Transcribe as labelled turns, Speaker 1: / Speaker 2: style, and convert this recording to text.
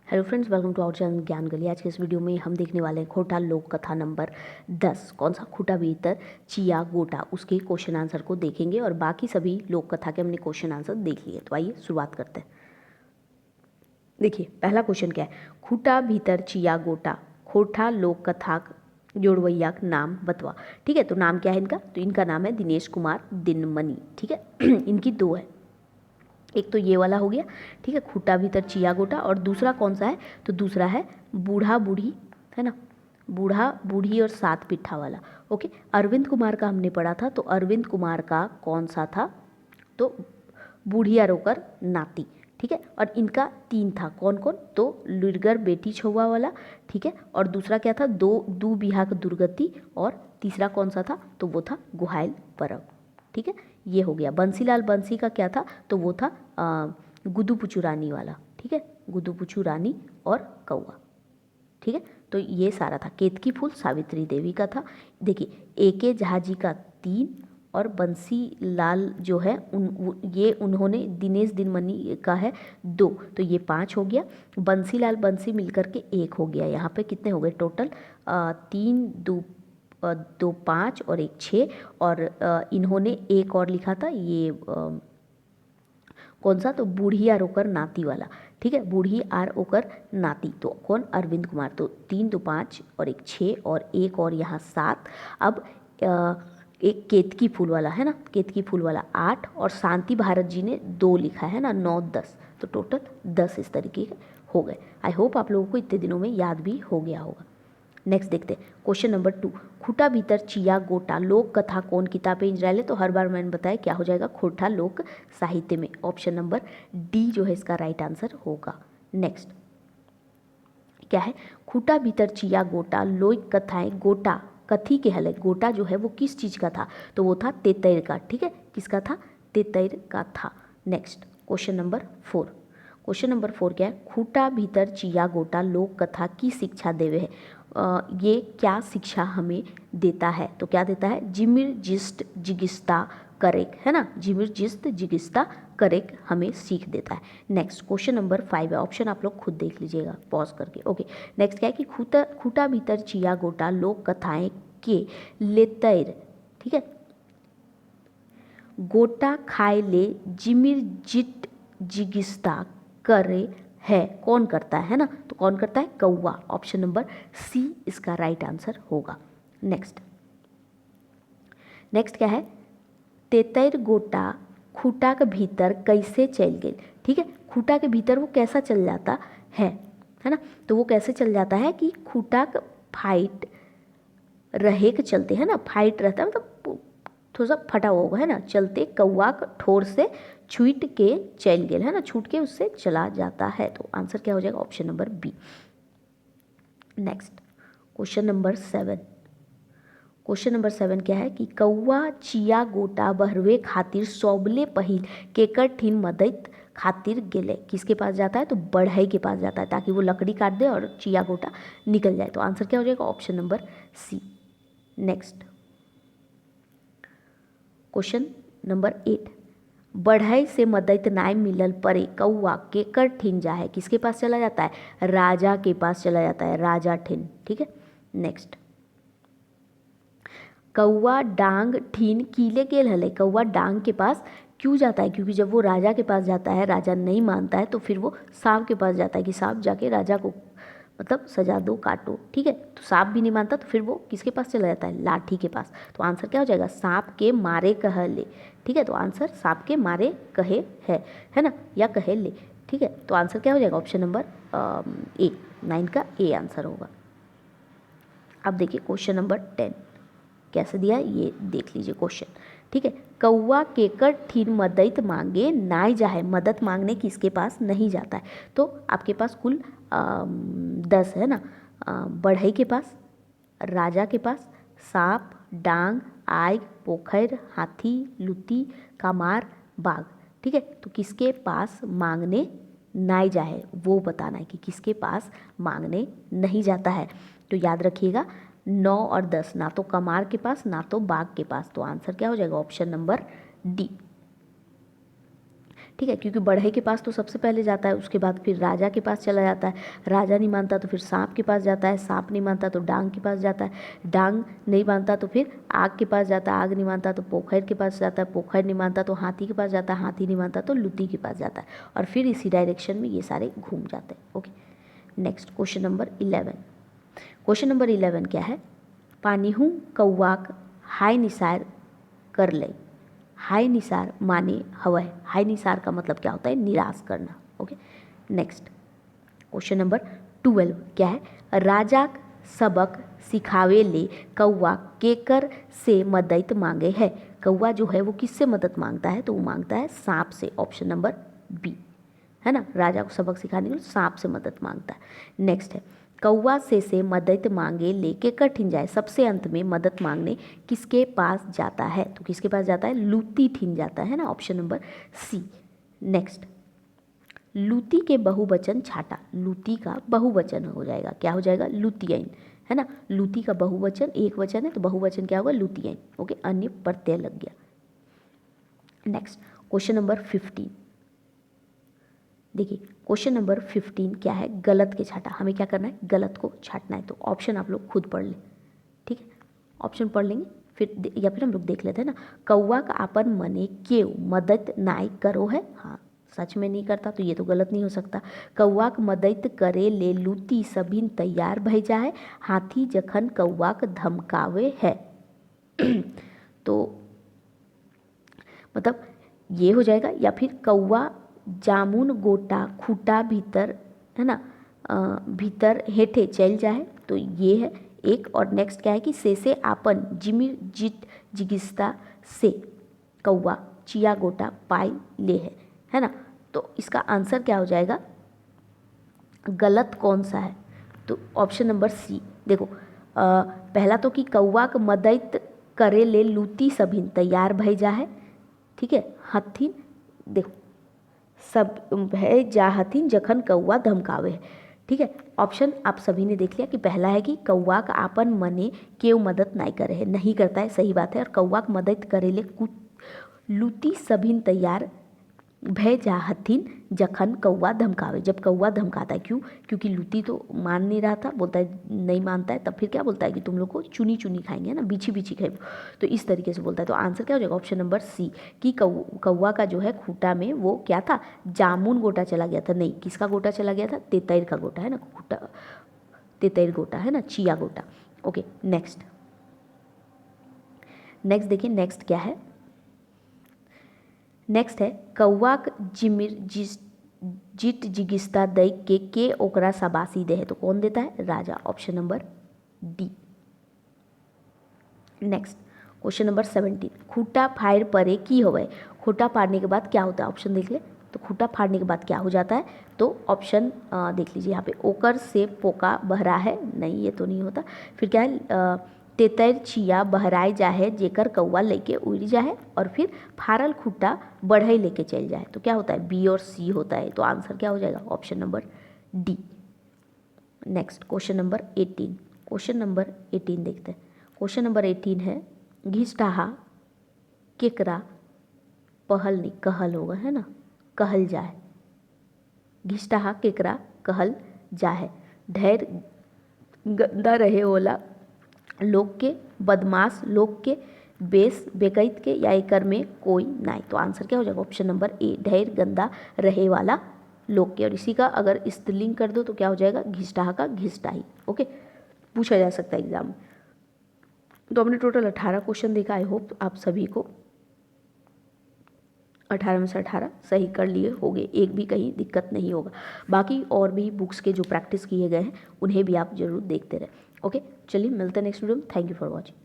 Speaker 1: Hello friends, welcome to our channel Gyan Gali. आज के इस वीडियो में हम देखने वाले हैं खोटा लोक कथा नंबर 10। कौन सा? खूटा भीतर चिया गोटा, उसके क्वेश्चन आंसर को देखेंगे और बाकी सभी लोक कथा के हमने क्वेश्चन आंसर देख लिए। तो आइए शुरुआत करते हैं। देखिए पहला क्वेश्चन क्या है। खूटा भीतर चिया गोटा, खोटा लोक कथा जोड़वैया नाम बतवा। ठीक है, तो नाम क्या है इनका? तो इनका नाम है दिनेश कुमार दिनमणि। ठीक है इनकी दो है, एक तो ये वाला हो गया, ठीक है, खूटा भीतर चिया गोटा, और दूसरा कौन सा है? तो दूसरा है बूढ़ा बूढ़ी, है ना, बूढ़ा बूढ़ी और सात पिट्ठा वाला। ओके, अरविंद कुमार का हमने पढ़ा था, तो अरविंद कुमार का कौन सा था? तो बूढ़िया रोकर नाती। ठीक है, और इनका तीन था, कौन कौन? तो लुरगर बेटी छुआ वाला, ठीक है, और दूसरा क्या था? दो बिहा का दुर्गति, और तीसरा कौन सा था? तो वो था गुहाइल परब। ठीक है, ये हो गया। बंसीलाल बंसी का क्या था? तो वो था गुदू पुचू रानी वाला। ठीक है, गुदू पुचू रानी और कौआ। ठीक है, तो ये सारा था। केतकी फूल सावित्री देवी का था। देखिए एके जहाजी का 3, और बंसी लाल जो है ये उन्होंने दिनेश दिनमणि का है 2, तो ये 5 हो गया। बंसी लाल बंसी मिलकर के 1 हो गया। यहाँ पे कितने हो गए टोटल? 3 2 5 और 1 6, और इन्होंने एक और लिखा था, ये कौन सा? तो बूढ़ी आर ओकर नाती वाला। ठीक है, बूढ़ी आर ओकर नाती, तो कौन? अरविंद कुमार। तो 3 2 5 और 1 6 और एक और यहाँ 7। अब एक केतकी फूल वाला है ना, केतकी फूल वाला 8, और शांति भारत जी ने 2 लिखा है ना, 9 10, तो टोटल 10 इस तरीके के हो गए। आई होप आप लोगों को इतने दिनों में याद भी हो गया होगा। नेक्स्ट देखते हैं क्वेश्चन नंबर 2। खूटा भीतर चिया गोटा लोक कथा कौन किताबें इंजराले? तो हर बार मैंने बताया क्या हो जाएगा? खोटा लोक साहित्य में। ऑप्शन नंबर डी जो है इसका राइट आंसर होगा। नेक्स्ट क्या है? खूटा भीतर चिया गोटा लोक कथाएं गोटा कथी के हल। गोटा जो है वो किस चीज का था? तो वो था तेतैर का। ठीक है, किसका था? तेतैर का था। Next question number 4। Question number 4 क्या है? खूटा भीतर चिया गोटा लोक कथा की शिक्षा देवे है। ये क्या शिक्षा हमें देता है? तो क्या देता है? जिमिर जिस्ट जिगिस्ता करेक, है ना, जिमिर जिस्त जिगिस्ता करेक हमें सीख देता है। नेक्स्ट क्वेश्चन नंबर 5 है। ऑप्शन आप लोग खुद देख लीजिएगा पॉज करके। ओके, नेक्स्ट क्या है कि खूटा भीतर चिया गोटा लोक कथाएं के लेतैर, ठीक है, गोटा खाए ले जिमिर जिट जिगिस्ता करे है, कौन करता है ना? तो कौन करता है? कौवा। ऑप्शन नंबर सी इसका राइट आंसर होगा। नेक्स्ट नेक्स्ट क्या है? तेतैर गोटा खूटा के भीतर कैसे चल गई। ठीक है, खूटा के भीतर वो कैसा चल जाता है ना, तो वो कैसे चल जाता है कि खूटा का फाइट रहे के चलते, है ना, फाइट रहता है मतलब थोड़ा सा फटा हुआ होगा, है ना, चलते कौवा ठोर से छूट के चल गए, है ना, छूट के उससे चला जाता है। तो आंसर क्या हो जाएगा? Option number B. Next question number 7। Question number 7 क्या है कि कौवा चिया गोटा बहरवे खातिर सौबले पहिल केकर ठीन मदद खातिर गेले। किसके पास जाता है? तो बढ़ई के पास जाता है, ताकि वो लकड़ी काट दे और चिया गोटा निकल जाए। तो आंसर क्या हो जाएगा? Option number C. Next question number 8। बढ़ई से मदद नाय मिलल परे कौवा केकर ठीन जा है। किसके पास चला जाता है? राजा के पास चला जाता है, राजा ठीन। ठीक है, नेक्स्ट कौवा डांग ठीन कीले गेल हले। कौवा डांग के पास क्यों जाता है? क्योंकि जब वो राजा के पास जाता है, राजा नहीं मानता है, तो फिर वो सांप के पास जाता है कि सांप जाके राजा को मतलब सजा दो, काटो। ठीक है, तो सांप भी नहीं मानता, तो फिर वो किसके पास चला जाता है? लाठी के पास। तो आंसर क्या हो जाएगा? सांप के मारे कह ले। ठीक है, तो आंसर सांप के मारे कहे है ना, या कहे ले। ठीक है, तो आंसर क्या हो जाएगा? ऑप्शन नंबर ए, 9 का ए आंसर होगा। अब देखिए क्वेश्चन नंबर 10 कैसे दिया है ये देख लीजिए क्वेश्चन। ठीक है, कौवा केकर ठीन मदद मांगे नाय जाए। मदद मांगने किसके पास नहीं जाता है? तो आपके पास कुल 10 है ना, बढ़ई के पास, राजा के पास, सांप, डांग, आग, पोखर, हाथी, लुती, कामार, बाघ। ठीक है, तो किसके पास मांगने नाय जाए वो बताना है कि किसके पास मांगने नहीं जाता है। तो याद रखिएगा 9 और 10, ना तो कमार के पास ना तो बाघ के पास। तो आंसर क्या हो जाएगा? Option number D. ठीक है, क्योंकि बढ़ई के पास तो सबसे पहले जाता है, उसके बाद फिर राजा के पास चला जाता है, राजा नहीं मानता तो फिर सांप के पास जाता है, सांप नहीं मानता तो डांग के पास जाता है, डांग नहीं मानता तो फिर आग के पास जाता है, आग नहीं मानता तो पोखर के पास जाता है, पोखर नहीं मानता तो हाथी के पास जाता है, हाथी नहीं मानता तो लुती के पास जाता है, और फिर इसी डायरेक्शन में ये सारे घूम जाते हैं। Okay, next question number 11। Question number 11 क्या है? पानी हूँ कौवाक हाय निसार कर ले। हाय निसार माने हवा है, हाय निसार का मतलब क्या होता है? निराश करना। ओके, नेक्स्ट क्वेश्चन नंबर 12 क्या है? राजाक सबक सिखावे ले कौवा केकर से मदद मांगे है। कौवा जो है वो किससे मदद मांगता है? तो वो मांगता है सांप से, ऑप्शन नंबर बी, है ना। राजा को सबक सिखाने के लिए सांप से मदद मांगता है। नेक्स्ट है कौवा से मदद मांगे लेके कठिन जाए। सबसे अंत में मदद मांगने किसके पास जाता है? तो किसके पास जाता है? लूती ठिन जाता है ना, ऑप्शन नंबर सी। नेक्स्ट, लूती के बहुवचन छाटा। लूती का बहुवचन हो जाएगा, क्या हो जाएगा? लुतियन, है ना। लूती का बहुवचन एक वचन है तो बहुवचन क्या होगा? लुतियन। ओके, अन्य प्रत्यय लग गया। नेक्स्ट क्वेश्चन नंबर 15 देखिए, क्वेश्चन नंबर 15 क्या है? गलत के छाटा। हमें क्या करना है? गलत को छाटना है। तो ऑप्शन आप लोग खुद पढ़ लें, ठीक है, ऑप्शन पढ़ लेंगे फिर, या फिर हम लोग देख लेते हैं ना। कौवा का आपन मने क्यों मदद नाई करो है। हाँ, सच में नहीं करता तो ये तो गलत नहीं हो सकता। कौवा का मदद करे ले लूती सभिन तैयार भई जाए, हाथी जखन कौवा का धमकावे है। तो मतलब ये हो जाएगा, या फिर कौवा जामुन गोटा खूटा भीतर, है ना, भीतर हेठे चल जाए, तो ये है एक। और नेक्स्ट क्या है कि से आपन जिमिर जित जिगिस्ता से कौवा चिया गोटा पाई ले है ना। तो इसका आंसर क्या हो जाएगा? गलत कौन सा है? तो ऑप्शन नंबर सी। देखो पहला तो कि कौवा का मदद करे ले लूती सभिन तैयार भई जा है, ठीक है। हथिन, देखो सब है जा हथिन जखन कौवा धमकावे है, ठीक है। ऑप्शन आप सभी ने देख लिया कि पहला है कि कौवा का आपन मने केव मदद नहीं करे है, नहीं करता है, सही बात है। और कौवा का मदद करे ले लूती सभिन तैयार भय जा हथिन जखन कौवा धमकावे, जब कौवा धमकाता है। क्यों? क्योंकि लूती तो मान नहीं रहा था, बोलता है नहीं मानता है, तब फिर क्या बोलता है कि तुम लोग को चुनी चुनी खाएंगे ना, बिछी बिछी खाएंगे, तो इस तरीके से बोलता है। तो आंसर क्या हो जाएगा? ऑप्शन नंबर सी कि कौवा का जो है खूटा में वो क्या था? जामुन गोटा चला गया था। नहीं, किसका गोटा चला गया था? तेतैर का गोटा, है ना, खूटा तेतैर गोटा, है ना, चिया गोटा। ओके, नेक्स्ट देखिए, नेक्स्ट क्या है? नेक्स्ट है कौवाक जिमिर जिट जिगिस्ता दई के ओकरा शाबाशी दे है। तो कौन देता है? राजा, option number D. Next question number 17 खूटा फाड़ परे की होवे। खूटा फाड़ने के बाद क्या होता है? ऑप्शन देख ले। तो खूटा फाड़ने के बाद क्या हो जाता है? तो ऑप्शन देख लीजिए यहाँ पे, ओकर से पोका बहरा है, नहीं ये तो नहीं होता। फिर क्या है? तेतर छिया बहराए जाए जेकर कौवा लेके उड़ जाए, और फिर फारल खूटा बढ़ई लेके चल जाए। तो क्या होता है? बी और सी होता है। तो आंसर क्या हो जाएगा? Option number D. Next question number 18। Question number 18 देखते हैं। क्वेश्चन नंबर 18 है घिसटाहा केकरा पहल नहीं कहल होगा, है ना, कहल जाए। घिसटाहा केकरा कहल जाए। ढेर गंदा रहे ओला लोग के, बदमाश लोग के, बेस बेकैत के, या एकर में कोई नहीं। तो आंसर क्या हो जाएगा? ऑप्शन नंबर ए, ढेर गंदा रहे वाला लोग के। और इसी का अगर स्त्रीलिंग कर दो तो क्या हो जाएगा? घिसटाहा का घिसटाही। ओके, पूछा जा सकता है एग्जाम में। तो हमने टोटल 18 क्वेश्चन देखा। आई होप आप सभी को 18 में से 18 सही कर लिए होंगे, एक भी कहीं दिक्कत नहीं होगा। बाकी और भी बुक्स के जो प्रैक्टिस किए गए हैं उन्हें भी आप जरूर देखते रहें। ओके, चलिए मिलते हैं नेक्स्ट वीडियो में। Thank you for watching.